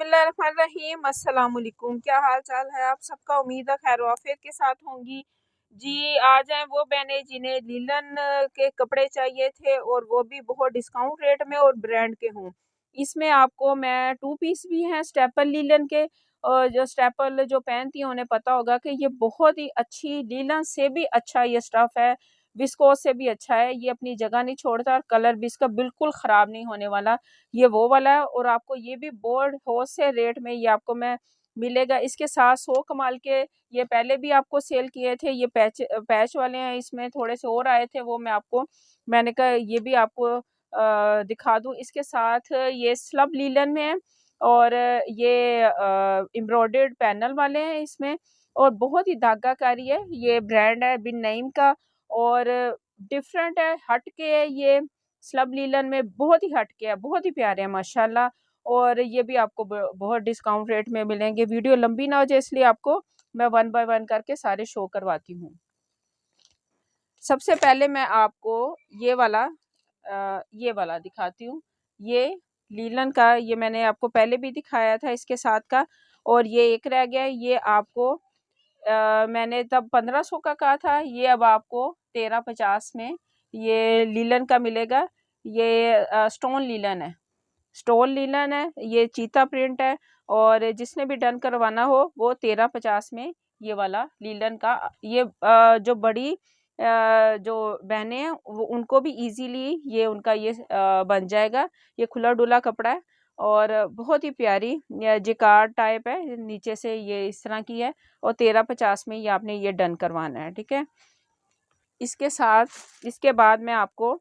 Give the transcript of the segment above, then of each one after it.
बिस्मिल्लाहिर्रहमानिर्रहीम। अस्सलाम वालेकुम। क्या हाल चाल है आप सबका? उम्मीद है खैर आफियत के साथ होंगी जी। आ जाएं वो बहनें जिन्हें लीलन के कपड़े चाहिए थे और वो भी बहुत डिस्काउंट रेट में और ब्रांड के हों। इसमें आपको मैं टू पीस भी हैं स्टेपल लीलन के, और जो स्टेपल जो पहनती हैं उन्हें पता होगा कि ये बहुत ही अच्छी, लीलन से भी अच्छा ये स्टफ़ है, विस्कोस से भी अच्छा है। ये अपनी जगह नहीं छोड़ता और कलर भी इसका बिल्कुल ख़राब नहीं होने वाला। ये वो वाला है और आपको ये भी बोर्ड होल से रेट में ये आपको मैं मिलेगा। इसके साथ 100 कमाल के ये पहले भी आपको सेल किए थे। ये पैच पैच वाले हैं, इसमें थोड़े से और आए थे, वो मैंने कहा ये भी आपको दिखा दूं। इसके साथ ये स्लब लीलन में है और ये एम्ब्रॉयडर्ड पैनल वाले हैं इसमें, और बहुत ही धागाकारी है। ये ब्रांड है बिन नईम का और डिफरेंट है, हट के है। ये स्लब लीलन में बहुत ही हट के है, बहुत ही प्यारे हैं माशाल्लाह। और ये भी आपको बहुत डिस्काउंट रेट में मिलेंगे। वीडियो लंबी ना हो जाए इसलिए आपको मैं वन बाय वन करके सारे शो करवाती हूँ। सबसे पहले मैं आपको ये वाला दिखाती हूँ। ये लीलन का, ये मैंने आपको पहले भी दिखाया था इसके साथ का, और ये एक रह गया। ये आपको मैंने तब 1500 का कहा था, ये अब आपको 1350 में ये लीलन का मिलेगा। ये स्टोन लीलन है, स्टोन लीलन है, ये चीता प्रिंट है। और जिसने भी डन करवाना हो वो 1350 में ये वाला लीलन का, ये जो बड़ी जो बहनें हैं वो उनको भी इजीली ये उनका ये बन जाएगा। ये खुला डुला कपड़ा है और बहुत ही प्यारी जिकार्ड टाइप है, नीचे से ये इस तरह की है, और 1350 में ये आपने ये डन करवाना है, ठीक है। इसके साथ इसके बाद मैं आपको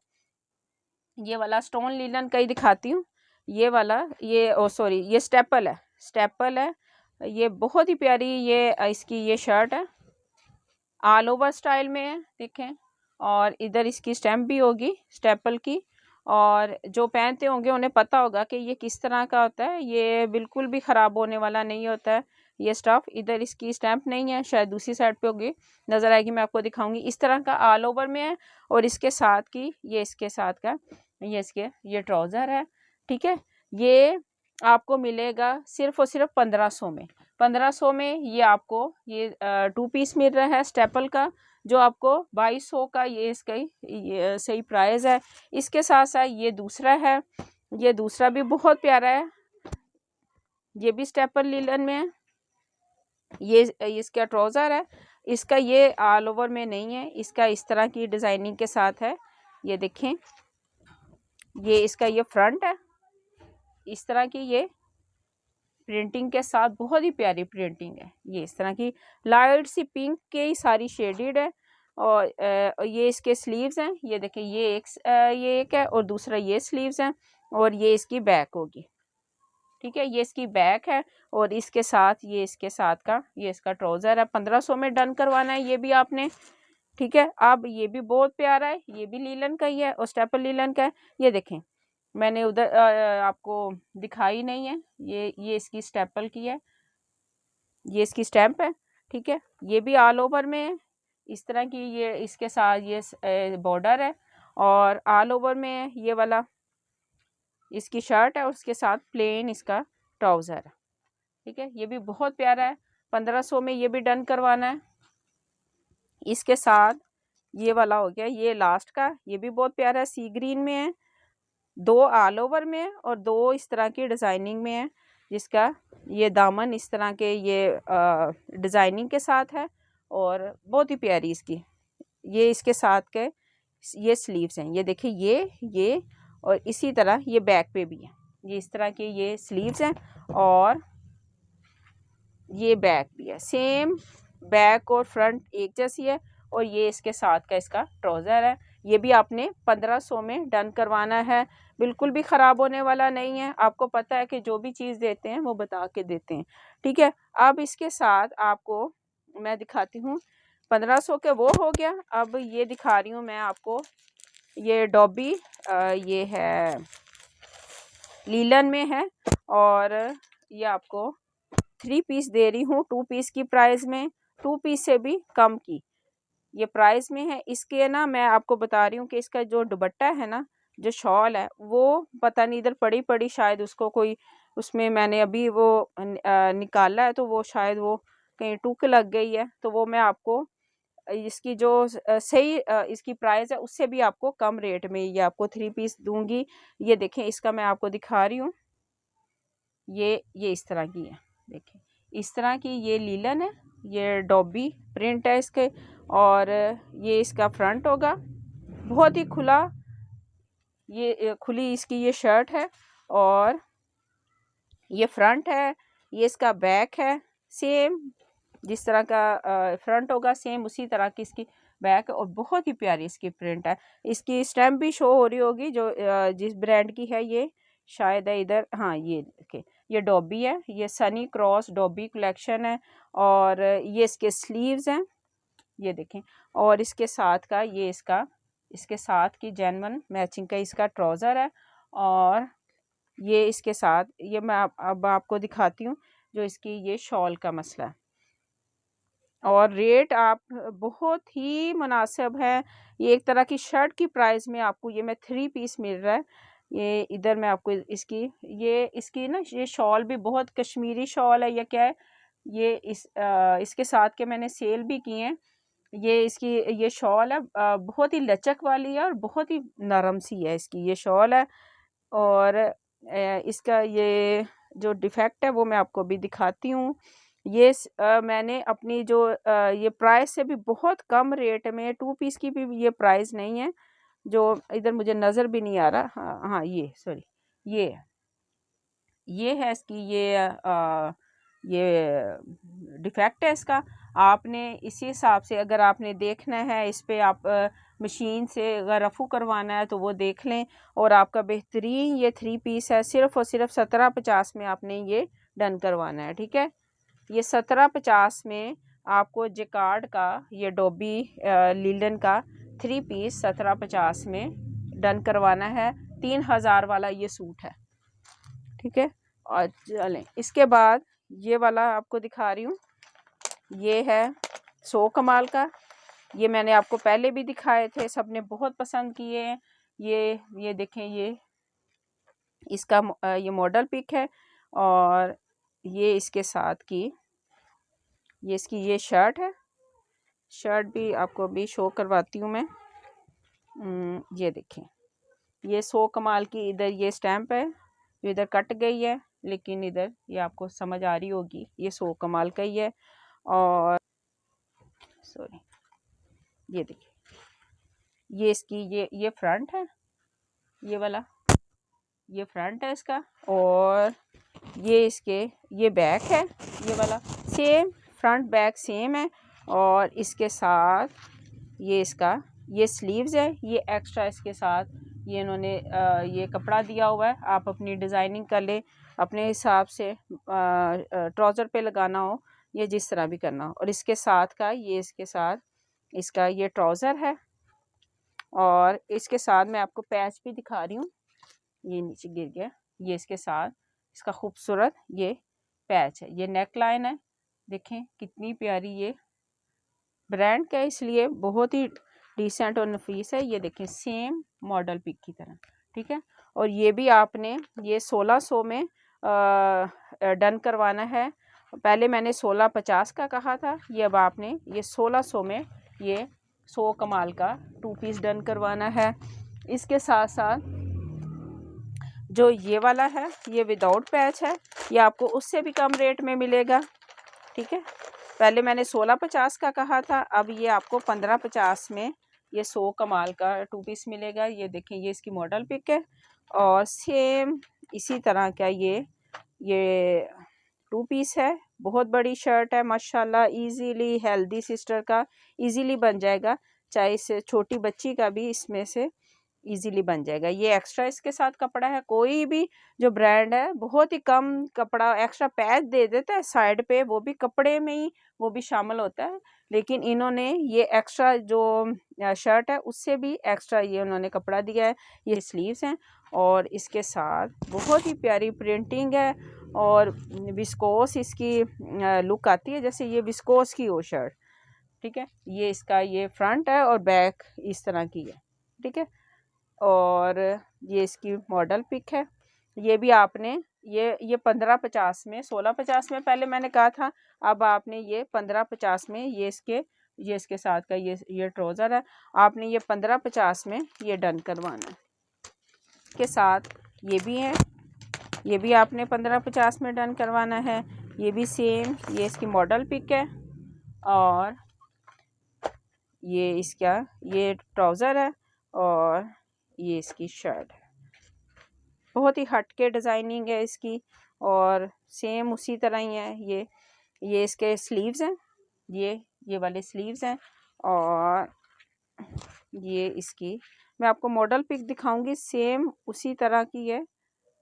ये वाला स्टोन लीलन का ही दिखाती हूँ। ये वाला सॉरी ये स्टेपल है, स्टेपल है। ये बहुत ही प्यारी ये इसकी ये शर्ट है, ऑल ओवर स्टाइल में है, देखें। और इधर इसकी स्टैम्प भी होगी स्टेपल की, और जो पहनते होंगे उन्हें पता होगा कि ये किस तरह का होता है। ये बिल्कुल भी ख़राब होने वाला नहीं होता है ये स्टफ़। इधर इसकी स्टैम्प नहीं है, शायद दूसरी साइड पे होगी, नज़र आएगी, मैं आपको दिखाऊंगी। इस तरह का ऑल ओवर में है, और इसके साथ की ये इसके साथ का ये ट्राउज़र है, ठीक है। ये आपको मिलेगा सिर्फ और सिर्फ 1500 में। 1500 में ये आपको ये टू पीस मिल रहा है स्टेपल का, जो आपको 2200 का ये इसका ये सही प्राइस है। इसके साथ साथ ये दूसरा है, ये दूसरा भी बहुत प्यारा है, ये भी स्टेपल लीलन में है। ये इसका ट्राउज़र है, इसका ये ऑल ओवर में नहीं है, इसका इस तरह की डिज़ाइनिंग के साथ है। ये देखें, ये इसका ये फ्रंट है, इस तरह की ये प्रिंटिंग के साथ बहुत ही प्यारी प्रिंटिंग है। ये इस तरह की लाइट सी पिंक के ही सारी शेडेड है। और ये इसके स्लीव्स हैं, ये देखें, ये एक है और दूसरा ये स्लीव्स हैं, और ये इसकी बैक होगी, ठीक है। ये इसकी बैक है और इसके साथ ये इसके साथ का ये इसका ट्राउज़र है। 1500 में डन करवाना है ये भी आपने, ठीक है। अब ये भी बहुत प्यारा है, ये भी लीलन का ही है और स्टेपल लीलन का है। ये देखें, मैंने उधर आपको दिखाई नहीं है, ये इसकी स्टेपल की है, ये इसकी स्टैम्प है, ठीक है। ये भी ऑल ओवर में है, इस तरह की ये इसके साथ ये बॉर्डर है, और ऑल ओवर में है ये वाला इसकी शर्ट है, और उसके साथ प्लेन इसका ट्राउज़र है, ठीक है। ये भी बहुत प्यारा है, 1500 में ये भी डन करवाना है। इसके साथ ये वाला हो गया, ये लास्ट का, ये भी बहुत प्यारा है, सी ग्रीन में है, 2 ऑल ओवर में है और 2 इस तरह की डिज़ाइनिंग में है, जिसका ये दामन इस तरह के ये डिज़ाइनिंग के साथ है, और बहुत ही प्यारी इसकी ये इसके साथ के ये स्लीव्स हैं। ये देखिए, ये और इसी तरह ये बैक पे भी है, ये इस तरह के ये स्लीव्स हैं, और ये बैक भी है, सेम बैक और फ्रंट एक जैसी है, और ये इसके साथ का इसका ट्राउज़र है। ये भी आपने 1500 में डन करवाना है, बिल्कुल भी ख़राब होने वाला नहीं है। आपको पता है कि जो भी चीज़ देते हैं वो बता के देते हैं, ठीक है। अब इसके साथ आपको मैं दिखाती हूँ, 1500 के वो हो गया। अब ये दिखा रही हूँ मैं आपको, ये डॉबी ये है लीलन में है, और ये आपको 3 पीस दे रही हूँ 2 पीस की प्राइस में, 2 पीस से भी कम की ये प्राइस में है। इसके ना मैं आपको बता रही हूँ कि इसका जो दुपट्टा है ना, जो शॉल है, वो पता नहीं इधर पड़ी शायद उसको कोई उसमें मैंने अभी वो निकाला है, तो वो शायद वो कहीं टूक लग गई है, तो वो मैं आपको इसकी जो सही इसकी प्राइस है उससे भी आपको कम रेट में ये आपको 3 पीस दूंगी। ये देखें, इसका मैं आपको दिखा रही हूँ। ये इस तरह की है, देखें इस तरह की ये लीलन है, ये डॉबी प्रिंट है इसके, और ये इसका फ्रंट होगा, बहुत ही खुला, ये खुली इसकी ये शर्ट है, और ये फ्रंट है, ये इसका बैक है, सेम जिस तरह का फ्रंट होगा सेम उसी तरह की इसकी बैक है, और बहुत ही प्यारी इसकी प्रिंट है। इसकी स्टैम्प भी शो हो रही होगी जो जिस ब्रांड की है, ये शायद है इधर, हाँ ये देखिए, ये डॉबी है, ये सनी क्रॉस डॉबी कलेक्शन है, और ये इसके स्लीव्स हैं, ये देखें, और इसके साथ का ये इसके साथ की जेन्युइन मैचिंग का इसका ट्राउज़र है, और ये इसके साथ ये मैं अब आपको दिखाती हूँ जो इसकी ये शॉल का मसला है। और रेट आप बहुत ही मुनासिब है, ये एक तरह की शर्ट की प्राइस में आपको ये मैं 3 पीस मिल रहा है। ये इधर मैं आपको इसकी ना ये शॉल भी बहुत कश्मीरी शॉल है या क्या है, ये इसके साथ के मैंने सेल भी किए हैं। ये इसकी ये शॉल है, बहुत ही लचक वाली है और बहुत ही नरम सी है इसकी ये शॉल है। और इसका ये जो डिफेक्ट है वो मैं आपको भी दिखाती हूँ। ये मैंने अपनी जो ये प्राइस से भी बहुत कम रेट में 2 पीस की भी ये प्राइस नहीं है, जो इधर मुझे नज़र भी नहीं आ रहा, हाँ हाँ ये सॉरी ये है इसकी ये डिफेक्ट है इसका। आपने इसी हिसाब से अगर आपने देखना है इस पे आप मशीन से अगर रफ़ू करवाना है तो वो देख लें, और आपका बेहतरीन ये 3 पीस है, सिर्फ़ और सिर्फ 1750 में आपने ये डन करवाना है, ठीक है। ये 1750 में आपको जेकार्ड का ये डॉबी लीलन का 3 पीस 1750 में डन करवाना है। 3000 वाला ये सूट है, ठीक है। और चलें इसके बाद ये वाला आपको दिखा रही हूँ, ये है 100 कमाल का। ये मैंने आपको पहले भी दिखाए थे, सबने बहुत पसंद किए हैं। ये देखें, इसका ये मॉडल पिक है, और ये इसके साथ की ये इसकी ये शर्ट है, शर्ट भी आपको अभी शो करवाती हूँ मैं। ये देखें, ये 100 कमाल की इधर ये स्टैम्प है जो इधर कट गई है, लेकिन इधर ये आपको समझ आ रही होगी, ये 100 कमाल का ही है। और सॉरी, ये देखिए, ये इसकी ये फ्रंट है, ये वाला ये फ्रंट है इसका, और ये इसके ये बैक है, ये वाला सेम फ्रंट बैक सेम है। और इसके साथ ये इसका ये स्लीव्स है, ये एक्स्ट्रा इसके साथ ये इन्होंने ये कपड़ा दिया हुआ है, आप अपनी डिज़ाइनिंग कर ले अपने हिसाब से, ट्राउज़र पे लगाना हो ये जिस तरह भी करना हो। और इसके साथ का ये इसके साथ इसका ये ट्राउज़र है, और इसके साथ मैं आपको पैच भी दिखा रही हूँ, ये नीचे गिर गया, ये इसके साथ इसका खूबसूरत ये पैच है, ये नेक लाइन है, देखें कितनी प्यारी, ये ब्रांड का इसलिए बहुत ही डिसेंट और नफीस है। ये देखें सेम मॉडल पिक की तरह, ठीक है। और ये भी आपने ये 1600 में डन करवाना है। पहले मैंने 1650 का कहा था, ये अब आपने ये 1600 में ये 100 कमाल का 2 पीस डन करवाना है। इसके साथ साथ जो ये वाला है ये विदाउट पैच है, ये आपको उससे भी कम रेट में मिलेगा, ठीक है। पहले मैंने 1650 का कहा था, अब ये आपको 1550 में ये 100 कमाल का 2 पीस मिलेगा। ये देखें, ये इसकी मॉडल पिक है, और सेम इसी तरह का ये 2 पीस है, बहुत बड़ी शर्ट है माशाल्लाह, इजीली हेल्दी सिस्टर का इजीली बन जाएगा, चाहे इससे छोटी बच्ची का भी इसमें से इजीली बन जाएगा। ये एक्स्ट्रा इसके साथ कपड़ा है, कोई भी जो ब्रांड है बहुत ही कम कपड़ा एक्स्ट्रा पैच दे देता है साइड पे, वो भी कपड़े में ही वो भी शामिल होता है, लेकिन इन्होंने ये एक्स्ट्रा जो शर्ट है उससे भी एक्स्ट्रा ये उन्होंने कपड़ा दिया है। ये स्लीव्स हैं, और इसके साथ बहुत ही प्यारी प्रिंटिंग है, और विस्कोस इसकी लुक आती है जैसे ये विस्कोस की हो शर्ट, ठीक है। ये इसका ये फ्रंट है और बैक इस तरह की है, ठीक है। और ये इसकी मॉडल पिक है, ये भी आपने ये 1550 में, 1650 में पहले मैंने कहा था। अब आपने ये 1550 में, ये इसके साथ का ये ट्राउज़र है, आपने ये 1550 में ये डन करवाना है। के साथ ये भी है, ये भी आपने 1550 में डन करवाना है। ये भी सेम, ये इसकी मॉडल पिक है और ये इसका ये ट्राउज़र है और ये इसकी शर्ट है। बहुत ही हटके डिज़ाइनिंग है इसकी और सेम उसी तरह ही है। ये इसके स्लीव्स हैं, ये वाले स्लीव्स हैं और ये इसकी मैं आपको मॉडल पिक दिखाऊंगी, सेम उसी तरह की है।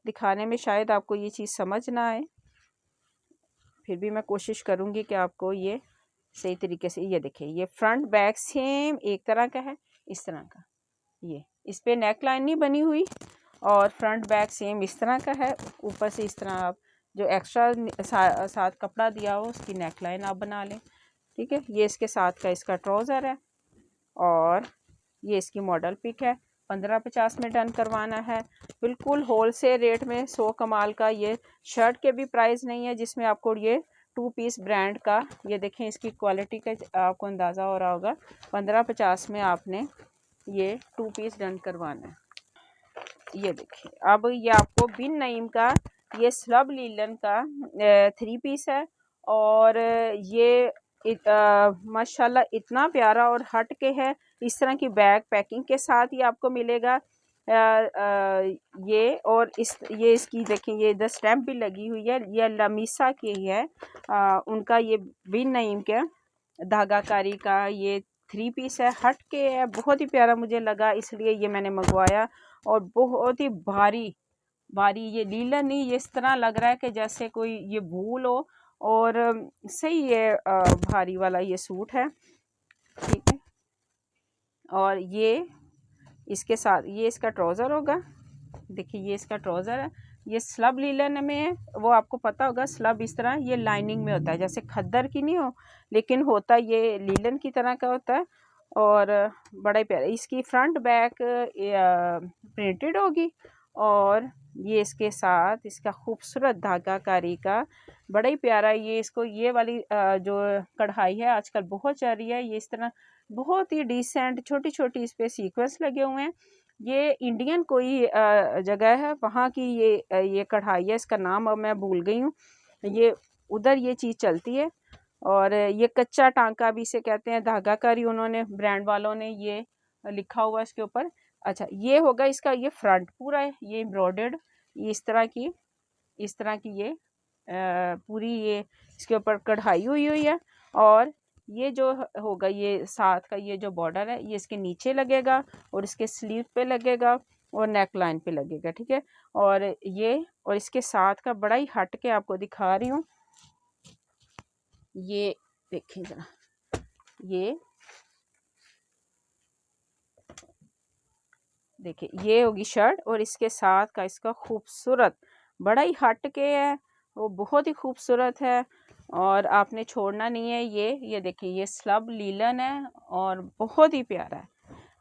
दिखाने में शायद आपको ये चीज़ समझ ना आए, फिर भी मैं कोशिश करूंगी कि आपको ये सही तरीके से, ये देखिए ये फ्रंट बैक सेम एक तरह का है, इस तरह का। ये इस पे नेक लाइन नहीं बनी हुई और फ्रंट बैक सेम इस तरह का है। ऊपर से इस तरह आप जो एक्स्ट्रा साथ कपड़ा दिया हो उसकी नेक लाइन आप बना लें, ठीक है। ये इसके साथ का इसका ट्राउज़र है और ये इसकी मॉडल पिक है। 1550 में डन करवाना है, बिल्कुल होलसेल रेट में। 100 कमाल का ये शर्ट के भी प्राइस नहीं है जिसमें आपको ये 2 पीस ब्रांड का, ये देखें इसकी क्वालिटी का आपको अंदाज़ा हो रहा होगा। 1550 में आपने ये 2 पीस डन करवाना है। ये देखिए, अब ये आपको बिन नईम का ये स्लब लीलन का 3 पीस है और ये माशाल्लाह इतना प्यारा और हट के है। इस तरह की बैग पैकिंग के साथ ये आपको मिलेगा। ये और ये इसकी देखें, ये इधर स्टैम्प भी लगी हुई है, ये लमीसा की है। उनका ये बिन नईम के धागाकारी का ये 3 पीस है, हट के है, बहुत ही प्यारा मुझे लगा इसलिए ये मैंने मंगवाया। और बहुत ही भारी ये लीलन नहीं, ये इस तरह लग रहा है कि जैसे कोई ये वूल हो और सही ये भारी वाला ये सूट है, ठीक है। और ये इसके साथ ये इसका ट्राउज़र होगा। देखिए ये इसका ट्राउज़र है, ये स्लब लीलन में है। वो आपको पता होगा स्लब इस तरह ये लाइनिंग में होता है, जैसे खद्दर की नहीं हो लेकिन होता ये लीलन की तरह का होता है और बड़ा ही प्यारा। इसकी फ्रंट बैक प्रिंटेड होगी और ये इसके साथ इसका खूबसूरत धागाकारी का बड़ा ही प्यारा। ये इसको ये वाली जो कढ़ाई है आजकल बहुत चल रही है, ये इस तरह बहुत ही डिसेंट छोटी छोटी इस पे सीक्वेंस लगे हुए हैं। ये इंडियन कोई जगह है वहाँ की ये कढ़ाई है, इसका नाम अब मैं भूल गई हूँ। ये उधर ये चीज़ चलती है और ये कच्चा टांका भी इसे कहते हैं, धागाकारी उन्होंने ब्रांड वालों ने ये लिखा हुआ इसके ऊपर। अच्छा ये होगा इसका ये फ्रंट पूरा है ये एम्ब्रॉयडर्ड, ये इस तरह की ये पूरी ये इसके ऊपर कढ़ाई हुई है। और ये जो होगा ये साथ का ये जो बॉर्डर है ये इसके नीचे लगेगा और इसके स्लीव पे लगेगा और नेक लाइन पे लगेगा, ठीक है। और ये और इसके साथ का बड़ा ही हट के आपको दिखा रही हूँ, ये देखिए जरा, ये देखिए ये होगी शर्ट और इसके साथ का इसका खूबसूरत बड़ा ही हट के है, वो बहुत ही खूबसूरत है और आपने छोड़ना नहीं है। ये देखिए ये स्लब लीलन है और बहुत ही प्यारा है।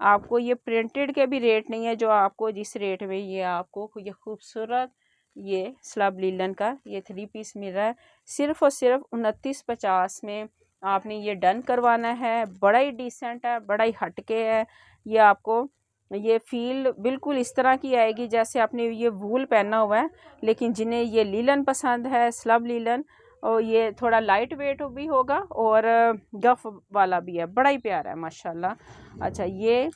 आपको ये प्रिंटेड के भी रेट नहीं है जो आपको जिस रेट में ये आपको ये खूबसूरत ये स्लब लीलन का ये 3 पीस मिल रहा है, सिर्फ और सिर्फ 2950 में आपने ये डन करवाना है। बड़ा ही डिसेंट है, बड़ा ही हटके है। ये आपको ये फील बिल्कुल इस तरह की आएगी जैसे आपने ये वूल पहना हुआ है, लेकिन जिन्हें ये लीलन पसंद है स्लब लीलन, और ये थोड़ा लाइट वेट भी होगा और गफ वाला भी है, बड़ा ही प्यारा है माशाल्लाह। अच्छा ये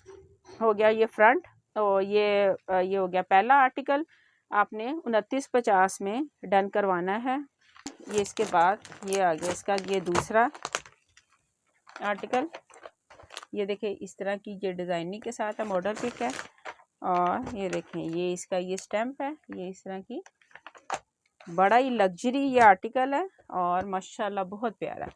हो गया ये फ्रंट और ये हो गया पहला आर्टिकल, आपने 2950 में डन करवाना है। ये इसके बाद ये आ गया इसका ये दूसरा आर्टिकल, ये देखें इस तरह की ये डिज़ाइनिंग के साथ है, मॉडल पिक है और ये देखें ये इसका ये स्टैम्प है, ये इस तरह की बड़ा ही लग्जरी ये आर्टिकल है और माशाल्लाह बहुत प्यारा है।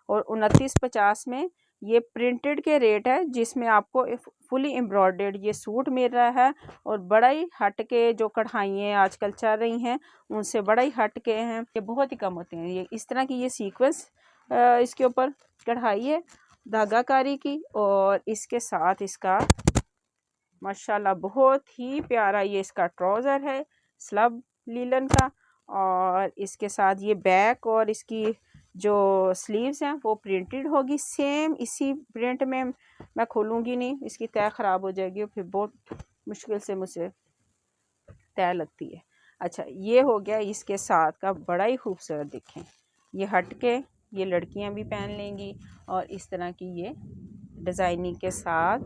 और 2950 में ये प्रिंटेड के रेट है जिसमें आपको फुली एम्ब्रॉयडर्ड ये सूट मिल रहा है और बड़ा ही हट के जो कढ़ाइयाँ आजकल चल रही हैं उनसे बड़ा ही हट के हैं, ये बहुत ही कम होते हैं। ये इस तरह की ये सीक्वेंस इसके ऊपर कढ़ाई है धागाकारी की और इसके साथ इसका माशाल्लाह बहुत ही प्यारा ये इसका ट्राउज़र है स्लब लीलन का और इसके साथ ये बैक और इसकी जो स्लीव्स हैं वो प्रिंटेड होगी सेम इसी प्रिंट में। मैं खोलूँगी नहीं, इसकी तय ख़राब हो जाएगी और फिर बहुत मुश्किल से मुझे तय लगती है। अच्छा, ये हो गया इसके साथ का बड़ा ही खूबसूरत। देखें, ये हट के ये लड़कियां भी पहन लेंगी और इस तरह की ये डिज़ाइनिंग के साथ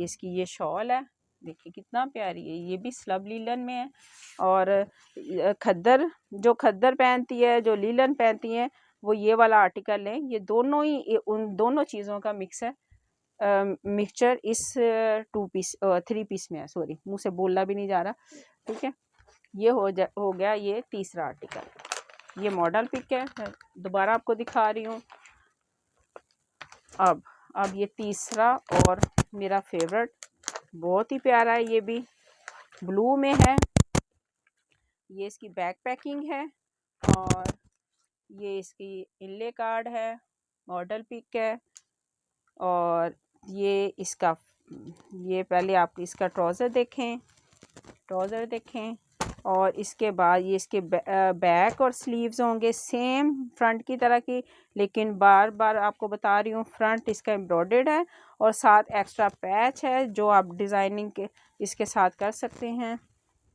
इसकी ये शॉल है। देखिए कितना प्यारी है, ये भी स्लब लीलन में है। और खद्दर, जो खद्दर पहनती है, जो लीलन पहनती हैं, वो ये वाला आर्टिकल है। ये दोनों ही उन दोनों चीज़ों का मिक्स है, मिक्सचर इस 3 पीस में है। सॉरी, मुंह से बोलना भी नहीं जा रहा। ठीक है, ये हो गया ये तीसरा आर्टिकल। ये मॉडल पिक है, मैं दोबारा आपको दिखा रही हूँ। अब ये तीसरा और मेरा फेवरेट, बहुत ही प्यारा है, ये भी ब्लू में है। ये इसकी बैक पैकिंग है और ये इसकी इनले कार्ड है, मॉडल पिक है। और ये इसका, ये पहले आप इसका ट्राउज़र देखें और इसके बाद ये इसके बैक और स्लीव्स होंगे सेम फ्रंट की तरह की, लेकिन बार बार आपको बता रही हूँ फ्रंट इसका एम्ब्रॉयडर्ड है और साथ एक्स्ट्रा पैच है जो आप डिज़ाइनिंग के इसके साथ कर सकते हैं।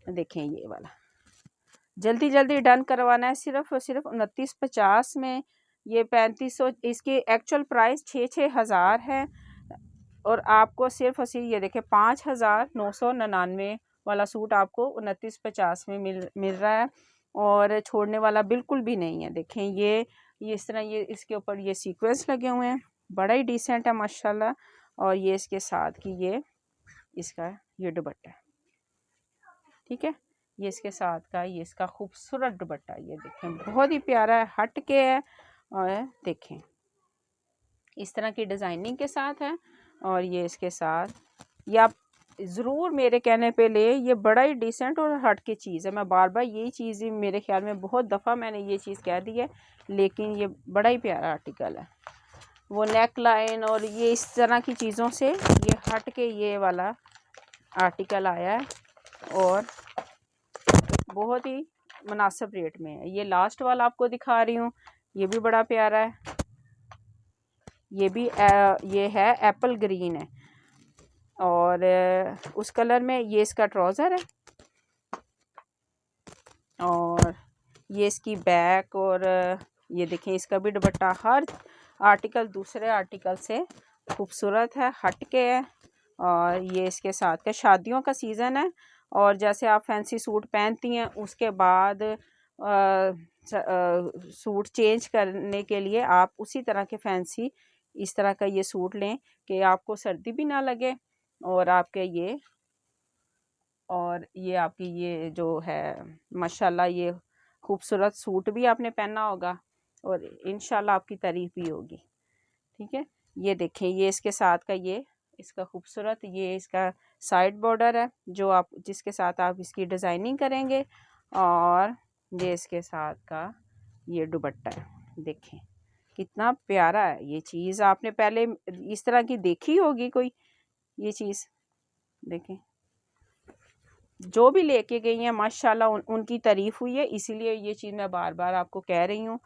देखें, ये वाला जल्दी जल्दी डन करवाना है, सिर्फ और सिर्फ 2950 में। ये 3500, इसकी एक्चुअल प्राइस 6,000 है और आपको सिर्फ और सिर्फ ये देखें 5,999 वाला सूट आपको 2950 में मिल रहा है और छोड़ने वाला बिल्कुल भी नहीं है। देखें, ये इस तरह ये इसके ऊपर ये सीक्वेंस लगे हुए हैं, बड़ा ही डिसेंट है माशाल्लाह। और ये इसके साथ की ये इसका ये दुपट्टा है। ठीक है, ये इसके साथ का ये इसका खूबसूरत दुपट्टा, ये देखें बहुत ही प्यारा है, हट के है। और देखें इस तरह की डिज़ाइनिंग के साथ है और ये इसके साथ, ये आप ज़रूर मेरे कहने पे ले, ये बड़ा ही डिसेंट और हट के चीज़ है। मैं बार बार यही चीज़ ही, मेरे ख्याल में बहुत दफ़ा मैंने ये चीज़ कह दी है, लेकिन ये बड़ा ही प्यारा आर्टिकल है। वो नेक लाइन और ये इस तरह की चीज़ों से ये हट के ये वाला आर्टिकल आया है और बहुत ही मुनासिब रेट में है। ये लास्ट वाला आपको दिखा रही हूँ, ये भी बड़ा प्यारा है। ये भी ये है एप्पल ग्रीन है और उस कलर में ये इसका ट्राउज़र है और ये इसकी बैक। और ये देखें इसका भी दुपट्टा, हर आर्टिकल दूसरे आर्टिकल से खूबसूरत है, हट के है। और ये इसके साथ का शादियों का सीज़न है और जैसे आप फैंसी सूट पहनती हैं उसके बाद सूट चेंज करने के लिए आप उसी तरह के फैंसी इस तरह का ये सूट लें कि आपको सर्दी भी ना लगे और आपके ये आपकी ये जो है माशाल्लाह ये खूबसूरत सूट भी आपने पहना होगा और इंशाल्लाह आपकी तारीफ भी होगी। ठीक है, ये देखें, ये इसके साथ का ये इसका खूबसूरत ये इसका साइड बॉर्डर है जो आप जिसके साथ आप इसकी डिज़ाइनिंग करेंगे और ये इसके साथ का ये दुपट्टा है। देखें कितना प्यारा है, ये चीज़ आपने पहले इस तरह की देखी होगी कोई, ये चीज़ देखें। जो भी लेके गई हैं माशाल्लाह उनकी तारीफ़ हुई है, इसीलिए ये चीज़ मैं बार बार आपको कह रही हूँ,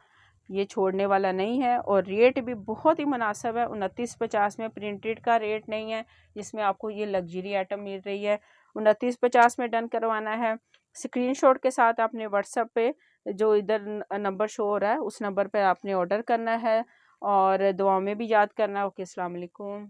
ये छोड़ने वाला नहीं है। और रेट भी बहुत ही मुनासिब है, 2950 में प्रिंटेड का रेट नहीं है जिसमें आपको ये लग्जरी आइटम मिल रही है। 2950 में डन करवाना है। स्क्रीनशॉट के साथ आपने व्हाट्सएप पे जो इधर नंबर शो हो रहा है उस नंबर पे आपने ऑर्डर करना है और दुआ में भी याद करना है। ओके, अस्सलाम वालेकुम।